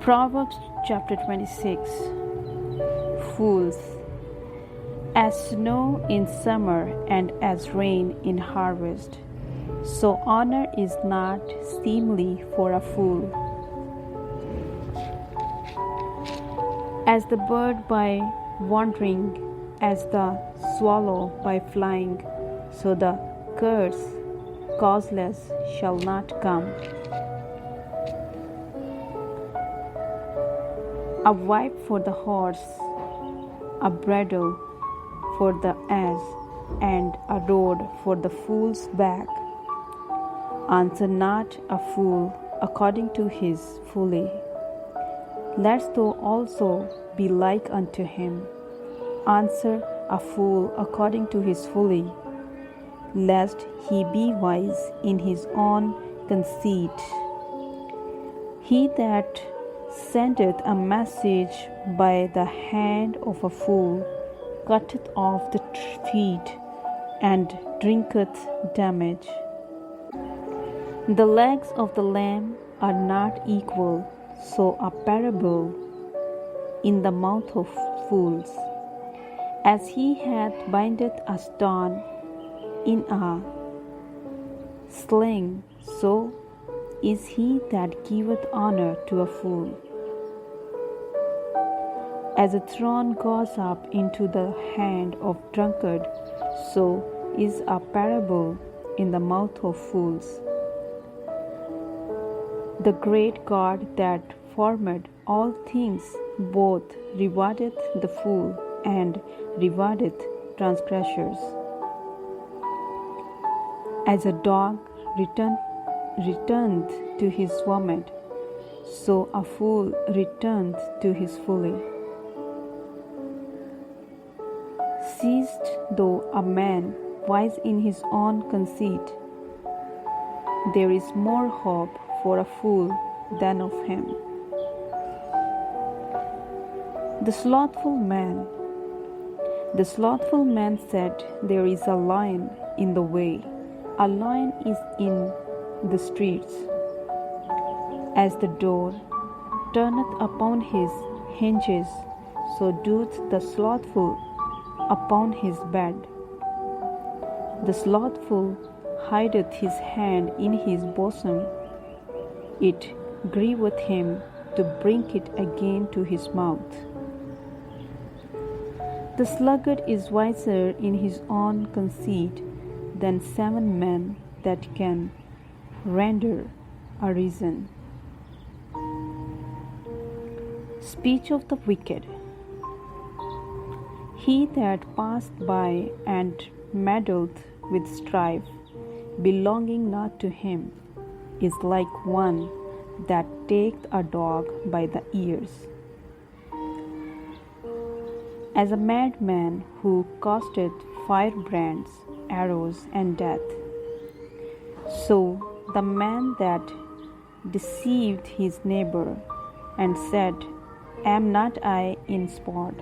Proverbs chapter 26. Fools, as snow in summer and as rain in harvest, so honor is not seemly for a fool. As the bird by wandering, as the swallow by flying, so the curse causeless shall not come. A whip for the horse, a bridle for the ass, and a rod for the fool's back. Answer not a fool according to his folly, lest thou also be like unto him. Answer a fool according to his folly, lest he be wise in his own conceit. He that sendeth a message by the hand of a fool cutteth off the feet and drinketh damage. The legs of the lamb are not equal, so a parable in the mouth of fools. As he hath bindeth a stone in a sling, so is he that giveth honor to a fool. As a throne goes up into the hand of drunkard, so is a parable in the mouth of fools. The great God that formed all things both rewardeth the fool and rewardeth transgressors. As a dog returneth to his vomit, so a fool returneth to his folly. Seest thou a man wise in his own conceit? There is more hope for a fool than of him. The slothful man said, There is a lion in the way, a lion is in the streets. As the door turneth upon his hinges, so doth the slothful upon his bed. The slothful hideth his hand in his bosom, it grieveth him to bring it again to his mouth. The sluggard is wiser in his own conceit than 7 men that can render a reason. Speech of the wicked. He that passed by and meddleth with strife, belonging not to him, is like one that taketh a dog by the ears. As a madman who casteth firebrands, arrows, and death, so the man that deceived his neighbor and said, Am not I in sport?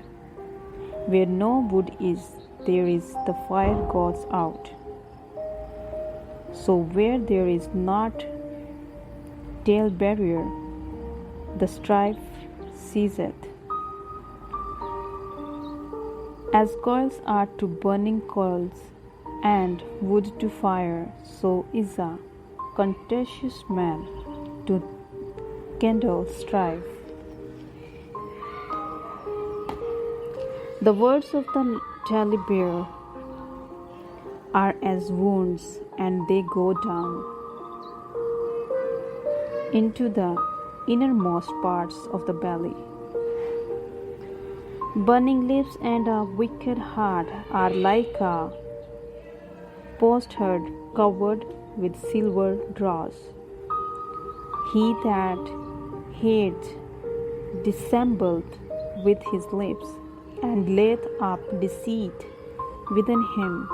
Where no wood is, there is the fire goes out. So where there is not tale barrier, the strife ceaseth. As coals are to burning coals, and wood to fire, so is a contentious man to kindle strife. The words of the talebearer are as wounds, and they go down into the innermost parts of the belly. Burning lips and a wicked heart are like a potsherd covered with silver dross. He that hates dissembleth with his lips, and layeth up deceit within him.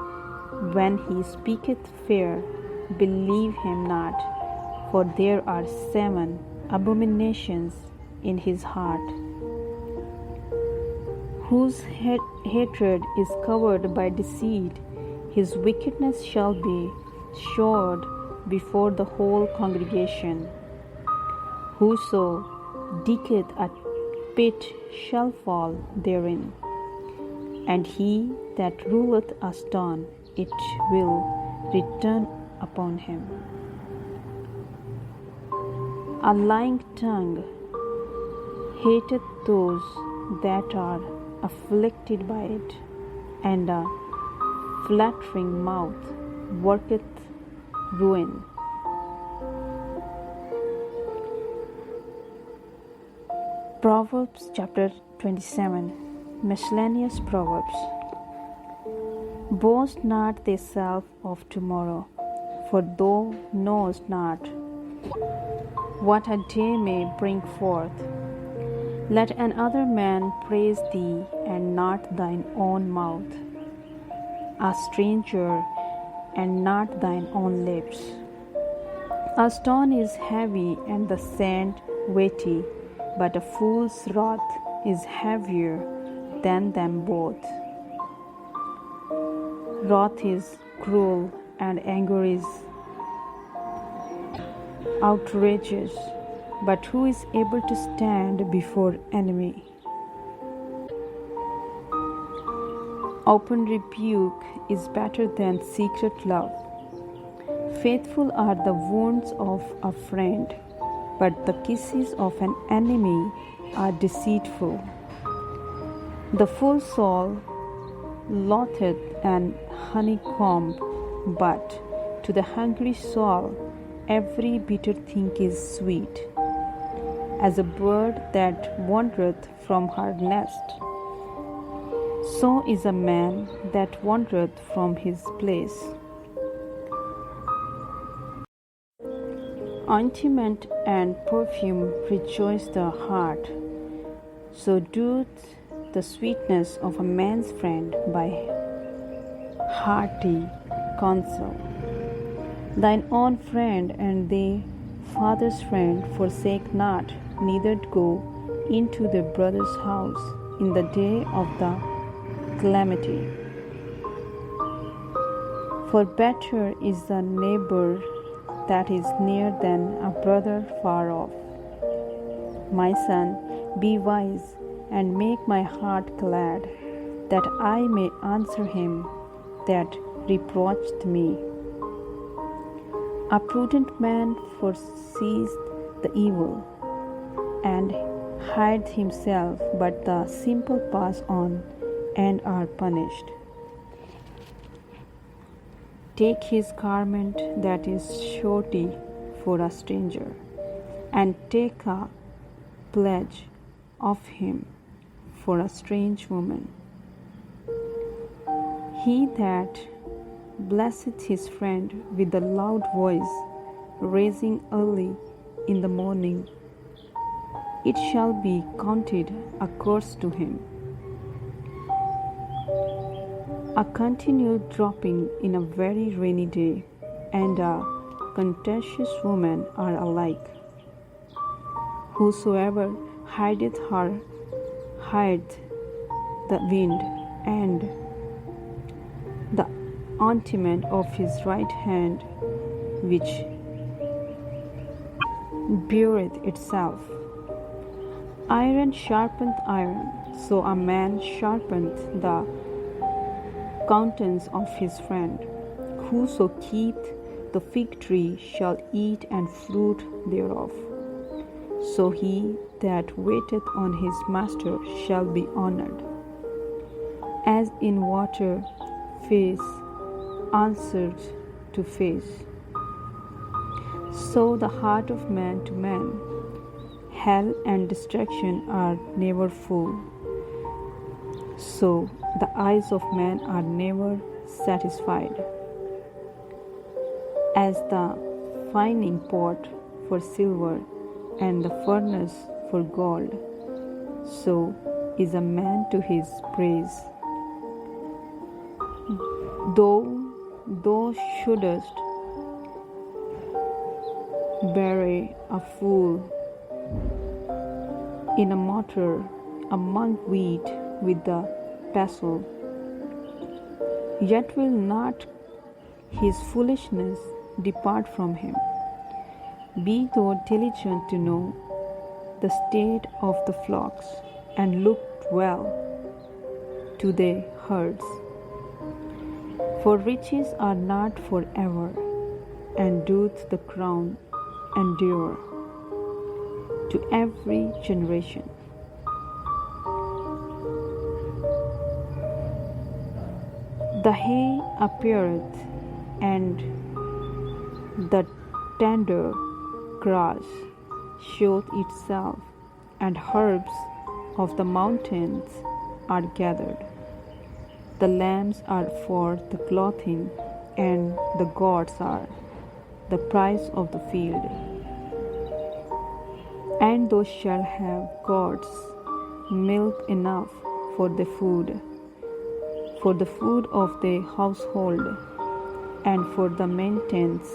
When he speaketh fair, believe him not, for there are 7 abominations in his heart. Whose hatred is covered by deceit, his wickedness shall be showed before the whole congregation. Whoso diggeth a pit shall fall therein, and he that ruleth a stone, it will return upon him. A lying tongue hateth those that are afflicted by it, and a flattering mouth worketh ruin. Proverbs chapter 27, Miscellaneous Proverbs. Boast not thyself of tomorrow, for thou knowest not what a day may bring forth. Let another man praise thee, and not thine own mouth, a stranger, and not thine own lips. A stone is heavy, and the sand weighty, but a fool's wrath is heavier than them both. Wrath is cruel, and anger is outrageous, but who is able to stand before enemy? Open rebuke is better than secret love. Faithful are the wounds of a friend, but the kisses of an enemy are deceitful. The full soul loatheth an honeycomb, but to the hungry soul every bitter thing is sweet. As a bird that wandereth from her nest, so is a man that wandereth from his place. Ointment and perfume rejoice the heart, so doeth the sweetness of a man's friend by hearty counsel. Thine own friend and thy father's friend forsake not, neither go into their brother's house in the day of the calamity. For better is the neighbor that is near than a brother far off. My son, be wise, and make my heart glad, that I may answer him that reproached me. A prudent man foresees the evil, and hides himself, but the simple pass on and are punished. Take his garment that is surety for a stranger, and take a pledge of him for a strange woman. He that blesseth his friend with a loud voice, rising early in the morning, it shall be counted a curse to him. A continual dropping in a very rainy day, and a contentious woman are alike. Whosoever hideth her hideth the wind, and the ointment of his right hand which beareth itself. Iron sharpeneth iron, so a man sharpeneth the countenance of his friend. Whoso keepeth the fig tree shall eat and fruit thereof. So he that waiteth on his master shall be honored. As in water, face answered to face, so the heart of man to man. Hell and destruction are never full, so the eyes of man are never satisfied. As the fining pot for silver and the furnace for gold, so is a man to his praise. Though thou shouldest bury a fool in a mortar among wheat with the pestle, yet will not his foolishness depart from him. Be thou diligent to know the state of the flocks, and looked well to the herds. For riches are not forever, and doth the crown endure to every generation. The hay appeareth, and the tender grass showeth itself, and herbs of the mountains are gathered. The lambs are for the clothing, and the goats are the price of the field. And thou shalt have goats, milk enough for the food of the household, and for the maintenance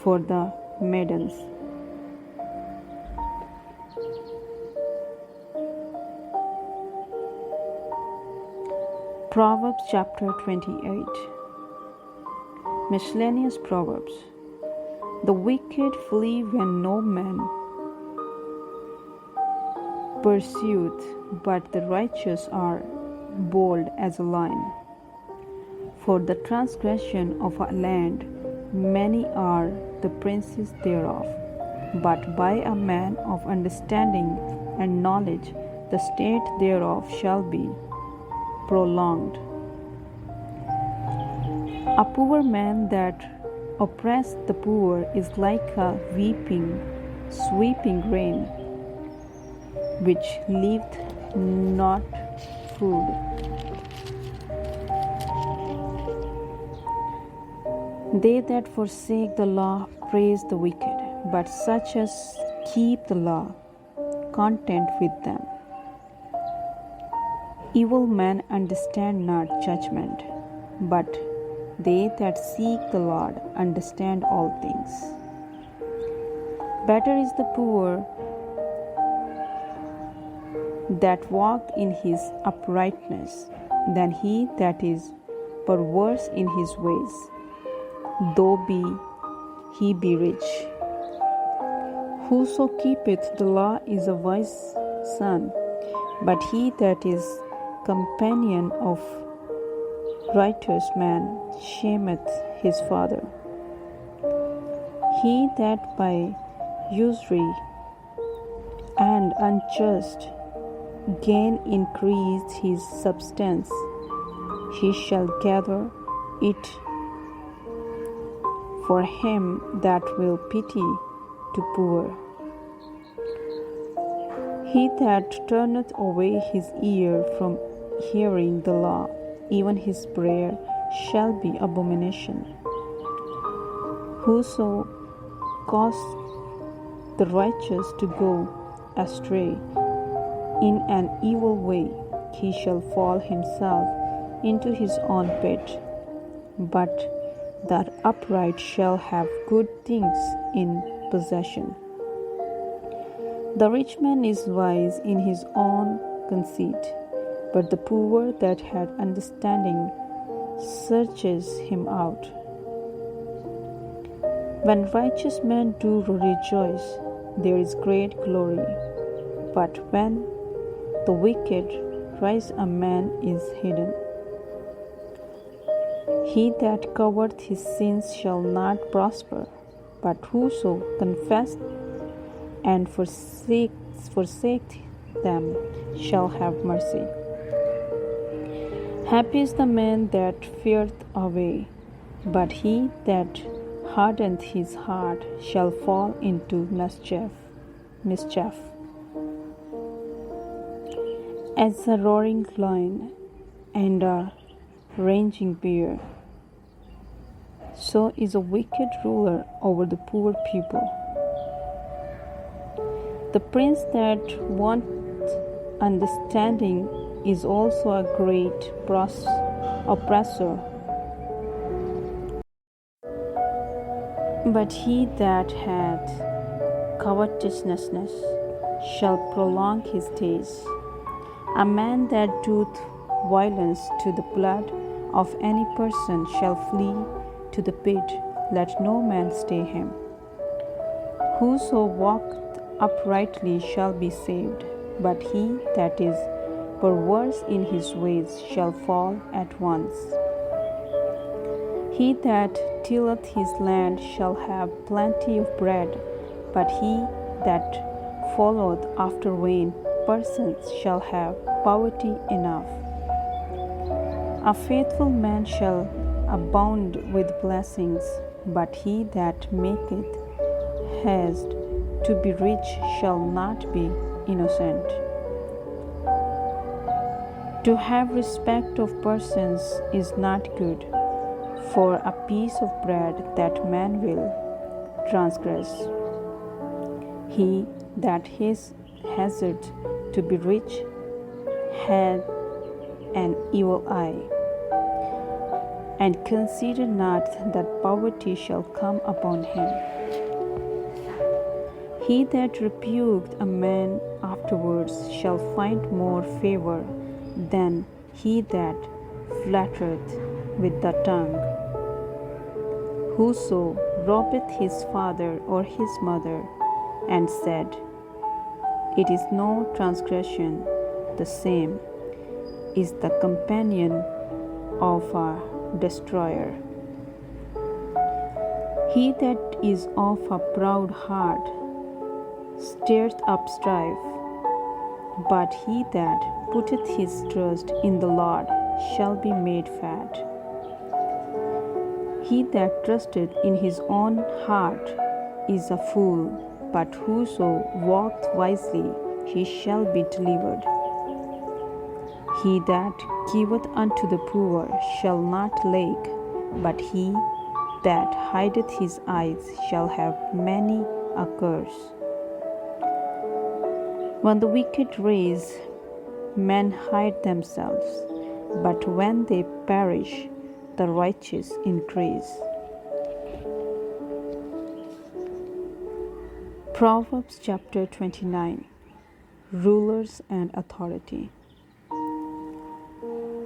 for the maidens. Proverbs chapter 28. Miscellaneous Proverbs. The wicked flee when no man pursueth, but the righteous are bold as a lion. For the transgression of a land, many are the princes thereof, but by a man of understanding and knowledge the state thereof shall be prolonged. A poor man that oppresseth the poor is like a sweeping rain, which leaveth not food. They that forsake the law praise the wicked, but such as keep the law, content with them. Evil men understand not judgment, but they that seek the Lord understand all things. Better is the poor that walked in his uprightness than he that is perverse in his ways, though he be rich. Whoso keepeth the law is a wise son, but he that is companion of righteous man shameth his father. He that by usury and unjust gain increase his substance, he shall gather it for him that will pity to poor. He that turneth away his ear from hearing the law, even his prayer shall be abomination. Whoso causeth the righteous to go astray in an evil way, he shall fall himself into his own pit. But the upright shall have good things in possession. The rich man is wise in his own conceit, but the poor that hath understanding searches him out. When righteous men do rejoice, there is great glory, but when the wicked rise, a man is hidden. He that covereth his sins shall not prosper, but whoso confesseth and forsaketh them shall have mercy. Happy is the man that feareth away, but he that hardeneth his heart shall fall into mischief. As a roaring lion and a raging bear, so is a wicked ruler over the poor people. The prince that wanteth understanding is also a great oppressor. But he that hath covetousness shall prolong his days. A man that doeth violence to the blood of any person shall flee to the pit. Let no man stay him. Whoso walketh uprightly shall be saved, but he that is perverse in his ways shall fall at once. He that tilleth his land shall have plenty of bread, but he that followeth after vain persons shall have poverty enough. A faithful man shall abound with blessings, but he that maketh haste to be rich shall not be innocent. To have respect of persons is not good, for a piece of bread that man will transgress. He that hazards to be rich had an evil eye, and consider not that poverty shall come upon him. He that rebuked a man afterwards shall find more favor than he that flattereth with the tongue. Whoso robbeth his father or his mother, and said, It is no transgression, the same is the companion of a destroyer. He that is of a proud heart stirreth up strife, but he that putteth his trust in the Lord shall be made fat. He that trusteth in his own heart is a fool, but whoso walketh wisely, he shall be delivered. He that giveth unto the poor shall not lack, but he that hideth his eyes shall have many a curse. When the wicked rise, men hide themselves, but when they perish, the righteous increase. Proverbs chapter 29. Rulers and authority.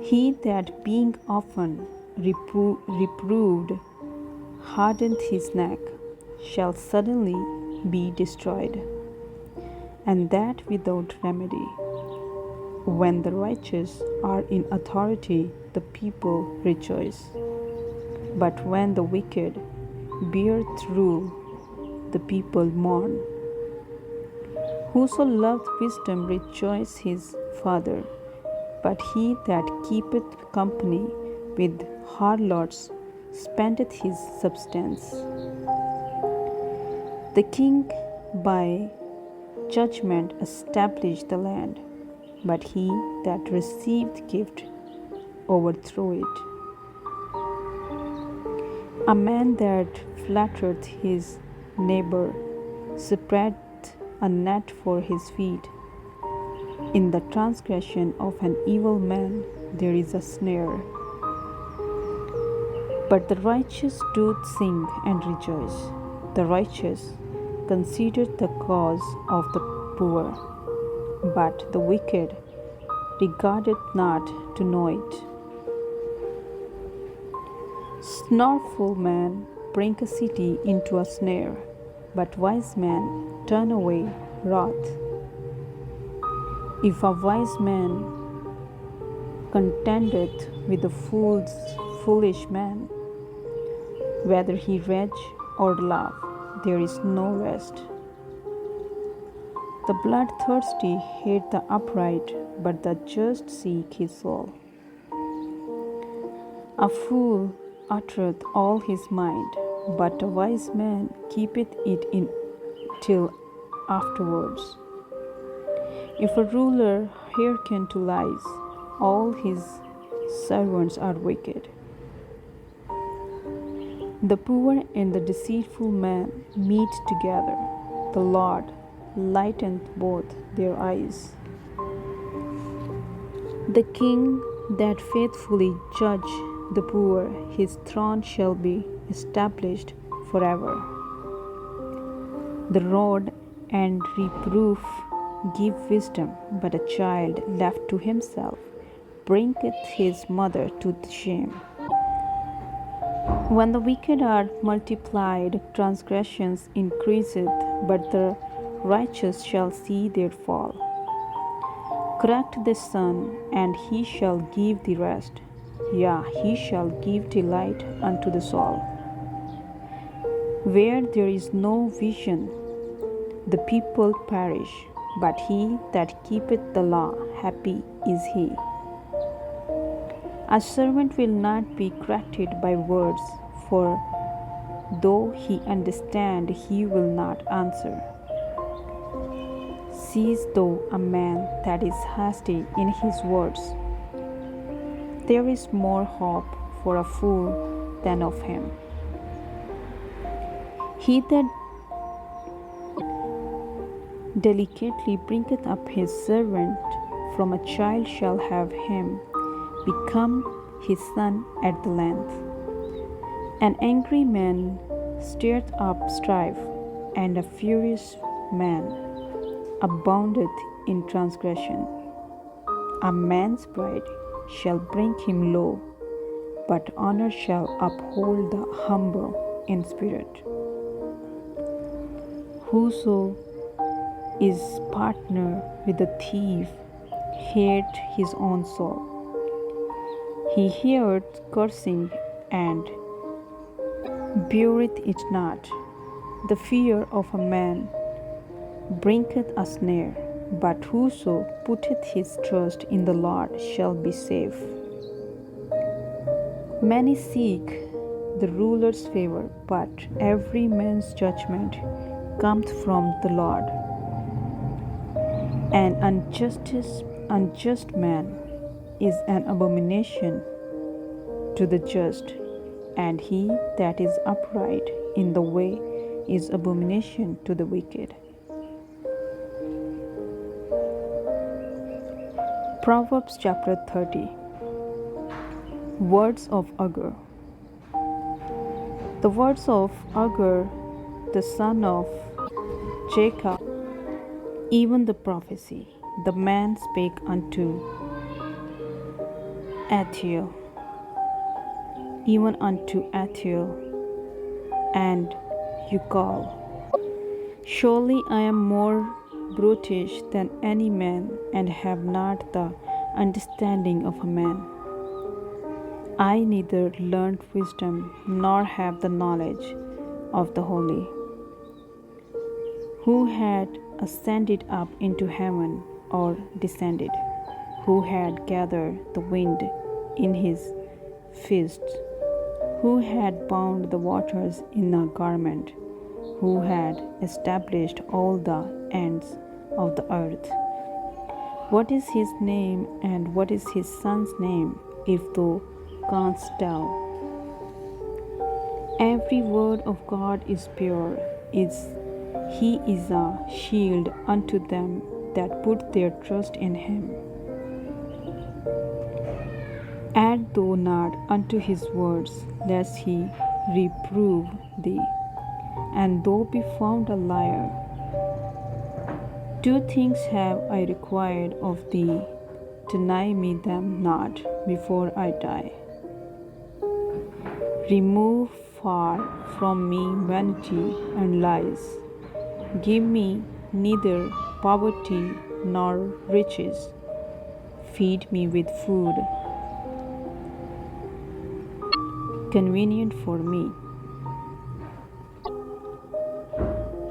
He that being often reproved hardeneth his neck shall suddenly be destroyed, and that without remedy. When the righteous are in authority, the people rejoice. But when the wicked beareth rule, the people mourn. Whoso loveth wisdom rejoiceth his father, but he that keepeth company with harlots spendeth his substance. The king by judgment established the land, but he that received gift overthrew it. A man that flattereth his neighbor spreadeth a net for his feet. In the transgression of an evil man there is a snare. But the righteous doth sing and rejoice. The righteous consider the cause of the poor, but the wicked regardeth not to know it. Scornful men bring a city into a snare, but wise men turn away wrath. If a wise man contendeth with a foolish man, whether he rage or laugh, there is no rest. The bloodthirsty hate the upright, but the just seek his soul. A fool uttereth all his mind, but a wise man keepeth it in till afterwards. If a ruler hearken to lies, all his servants are wicked. The poor and the deceitful man meet together. The Lord lighteneth both their eyes. The king that faithfully judge the poor, his throne shall be established forever. The rod and reproof give wisdom, but a child left to himself bringeth his mother to shame. When the wicked are multiplied, transgressions increaseth, but the righteous shall see their fall. Correct the son, and he shall give the rest. Yea, he shall give delight unto the soul. Where there is no vision, the people perish, but he that keepeth the law, happy is he. A servant will not be corrected by words, for though he understand, he will not answer. Seest thou a man that is hasty in his words? There is more hope for a fool than of him. He that delicately bringeth up his servant from a child shall have him become his son at the length. An angry man stirreth up strife, and a furious man aboundeth in transgression. A man's pride shall bring him low, but honor shall uphold the humble in spirit. Whoso is partner with a thief hateth his own soul. He heareth cursing and beareth it not. The fear of a man bringeth a snare, but whoso putteth his trust in the Lord shall be safe. Many seek the ruler's favor, but every man's judgment cometh from the Lord. An unjust man is an abomination to the just, and he that is upright in the way is abomination to the wicked. Proverbs chapter 30. Words of Agur. The words of Agur, the son of Jacob, even the prophecy. The man spake unto Ethiel, even unto Ethiel and Ucal. Surely I am more brutish than any man, and have not the understanding of a man. I neither learned wisdom, nor have the knowledge of the holy. Who had ascended up into heaven, or descended? Who had gathered the wind in his fists? Who had bound the waters in a garment? Who had established all the ends of the earth? What is his name, and what is his son's name, if thou canst tell? Every word of God is pure. He is a shield unto them that put their trust in him. Add thou not unto his words, lest he reprove thee, and thou be found a liar. Two things have I required of thee, deny me them not before I die. Remove far from me vanity and lies. Give me neither poverty nor riches. Feed me with food convenient for me,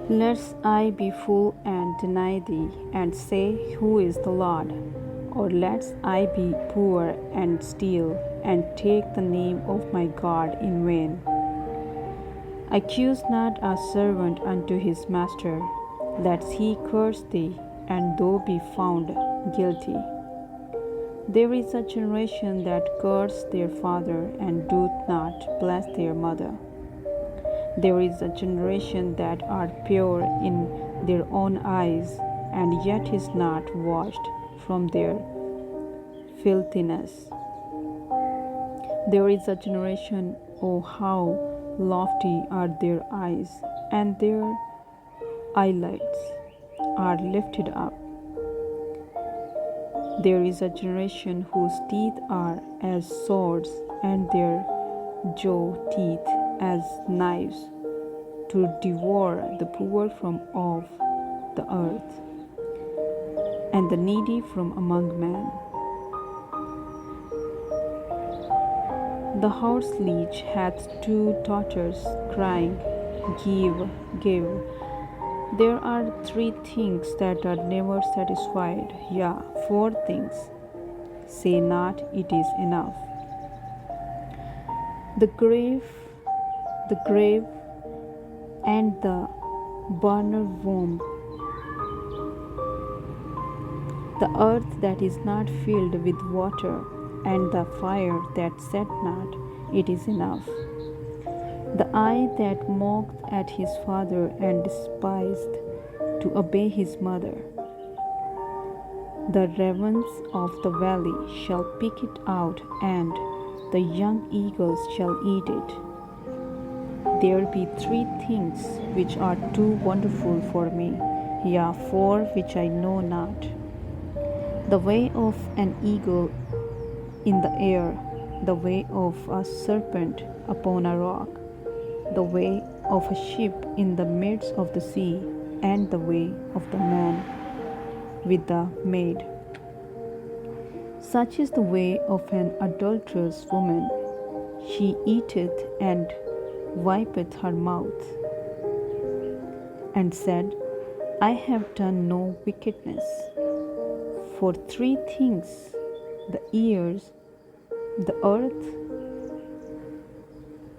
lest I be full and deny thee, and say, Who is the Lord? Or lest I be poor and steal, and take the name of my God in vain. Accuse not a servant unto his master, lest he curse thee, and thou be found guilty. There is a generation that curse their father, and doth not bless their mother. There is a generation that are pure in their own eyes, and yet is not washed from their filthiness. There is a generation, oh how lofty are their eyes, and their eyelids are lifted up. There is a generation whose teeth are as swords, and their jaw teeth as knives, to devour the poor from off, the earth, and the needy from among men. The horse leech hath two daughters, crying, Give, give. There are three things that are never satisfied, yea, four things. Say not, it is enough. The grave, and the burner womb, the earth that is not filled with water, and the fire that set not, it is enough. The eye that mocked at his father and despised to obey his mother. The ravens of the valley shall pick it out, and the young eagles shall eat it. There be three things which are too wonderful for me, yea, four which I know not. The way of an eagle in the air, the way of a serpent upon a rock, the way of a ship in the midst of the sea, and the way of the man with the maid. Such is the way of an adulterous woman. She eateth and wipeth her mouth, and said, I have done no wickedness. For three things, the ears, the earth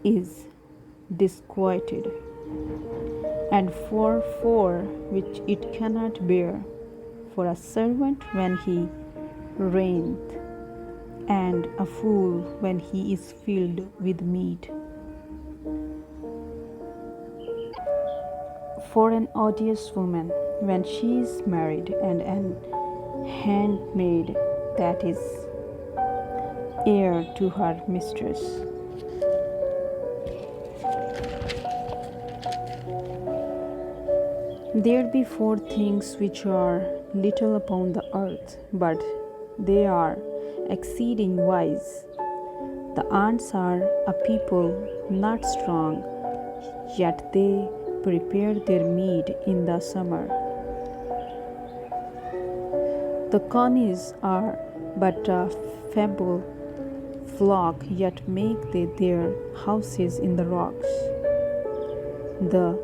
is disquieted, and for four which it cannot bear, for a servant when he reigneth, and a fool when he is filled with meat. For an odious woman when she is married, and an handmaid that is heir to her mistress. There be four things which are little upon the earth, but they are exceeding wise. The ants are a people not strong, yet they prepare their meat in the summer. The conies are but a feeble flock, yet make they their houses in the rocks. The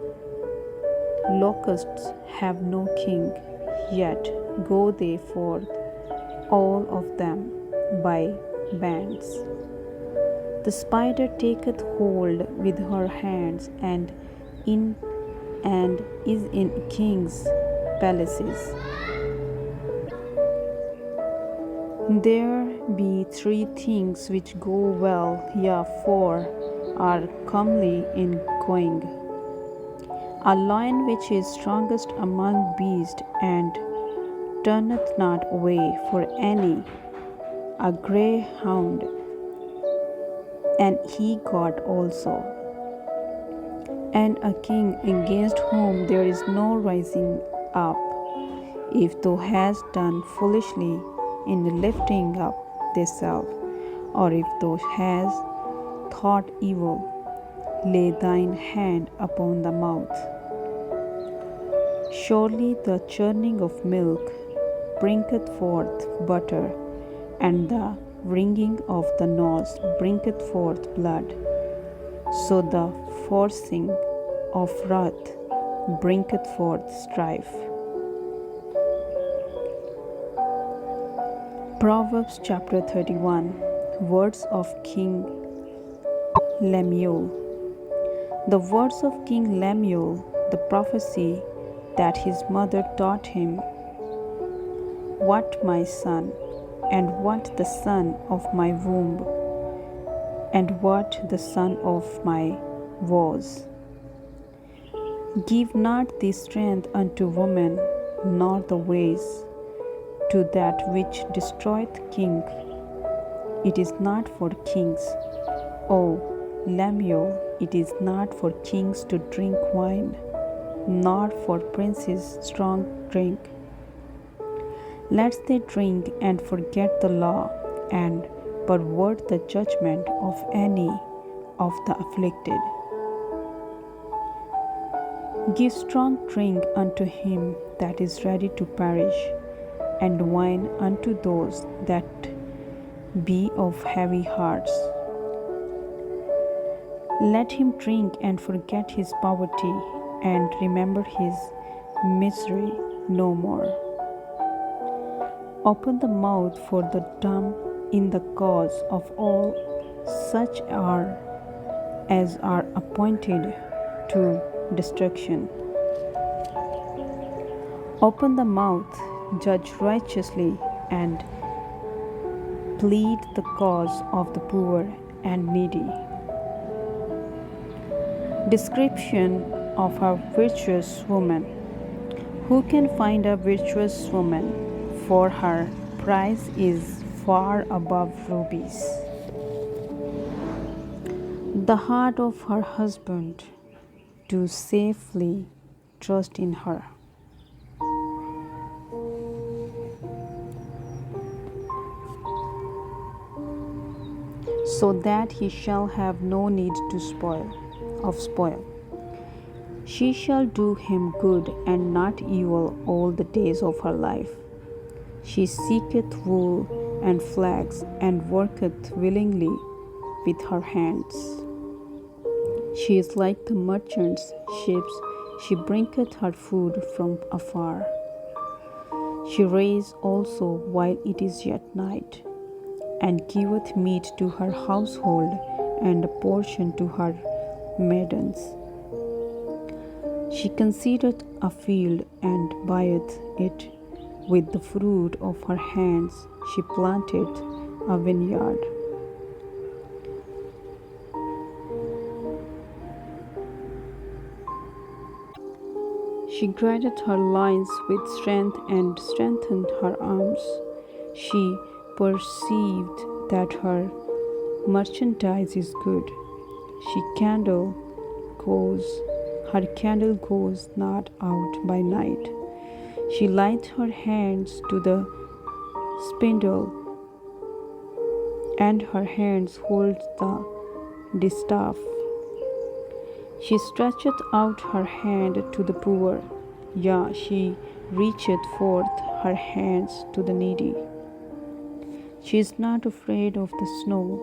locusts have no king, yet go they forth, all of them by bands. The spider taketh hold with her hands, and is in kings' palaces. There be three things which go well, yea, four are comely in going. A lion which is strongest among beasts, and turneth not away for any, a greyhound, and he got also, and a king against whom there is no rising up. If thou hast done foolishly in lifting up thyself, or if thou hast thought evil, lay thine hand upon the mouth. Surely the churning of milk bringeth forth butter, and the wringing of the nose bringeth forth blood. So the forcing of wrath bringeth forth strife. Proverbs chapter 31. Words of King Lemuel. The words of King Lemuel, the prophecy that his mother taught him. What, my son, and what the son of my womb, and what the son of my woes. Give not the strength unto woman, nor the ways to that which destroyeth king. It is not for kings, O Lemuel, it is not for kings to drink wine, nor for princes strong drink. Lest they drink and forget the law, and pervert the judgment of any of the afflicted. Give strong drink unto him that is ready to perish, and wine unto those that be of heavy hearts. Let him drink and forget his poverty, and remember his misery no more. Open the mouth for the dumb in the cause of all such as are appointed to destruction. Open the mouth, judge righteously, and plead the cause of the poor and needy. Description of a virtuous woman. Who can find a virtuous woman? For her price is far above rubies. The heart of her husband do safely trust in her. So that he shall have no need to spoil. She shall do him good and not evil all the days of her life. She seeketh wool and flax, and worketh willingly with her hands. She is like the merchant's ships, she bringeth her food from afar. She raiseth also while it is yet night, and giveth meat to her household, and a portion to her maidens. She considereth a field, and buyeth it. With the fruit of her hands she planted a vineyard. She girded her loins with strength and strengthened her arms. She perceived that her merchandise is good. Her candle goes not out by night. She lights her hands to the spindle, and her hands hold the distaff. She stretcheth out her hand to the poor, yea, she reacheth forth her hands to the needy. She is not afraid of the snow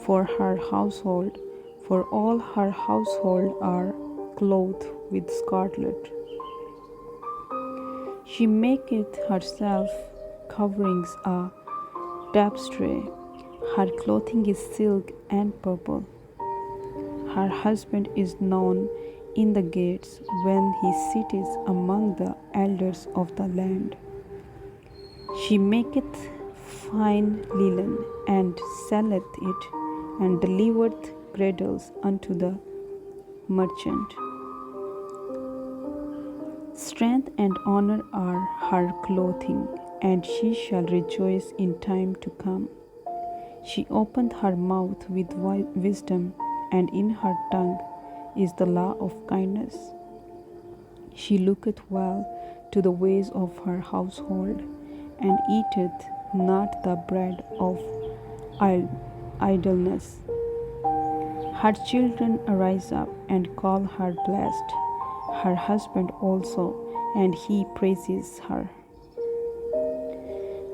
for her household, for all her household are clothed with scarlet. She maketh herself coverings a tapestry. Her clothing is silk and purple. Her husband is known in the gates when he sitteth among the elders of the land. She maketh fine linen, and selleth it, and delivereth cradles unto the merchant. Strength and honor are her clothing, and she shall rejoice in time to come. She opened her mouth with wisdom, and in her tongue is the law of kindness. She looketh well to the ways of her household, and eateth not the bread of idleness. Her children arise up and call her blessed, her husband also, and he praises her.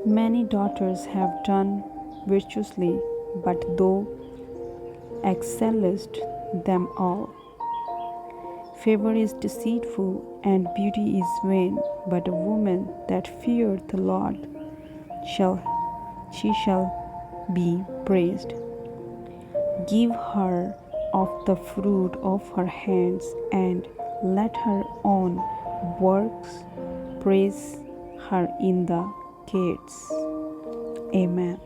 Many daughters have done virtuously, but thou excellest them all. Favor is deceitful, and beauty is vain, but a woman that feareth the Lord shall be praised. Give her of the fruit of her hands, and let her own works praise her in the gates. Amen.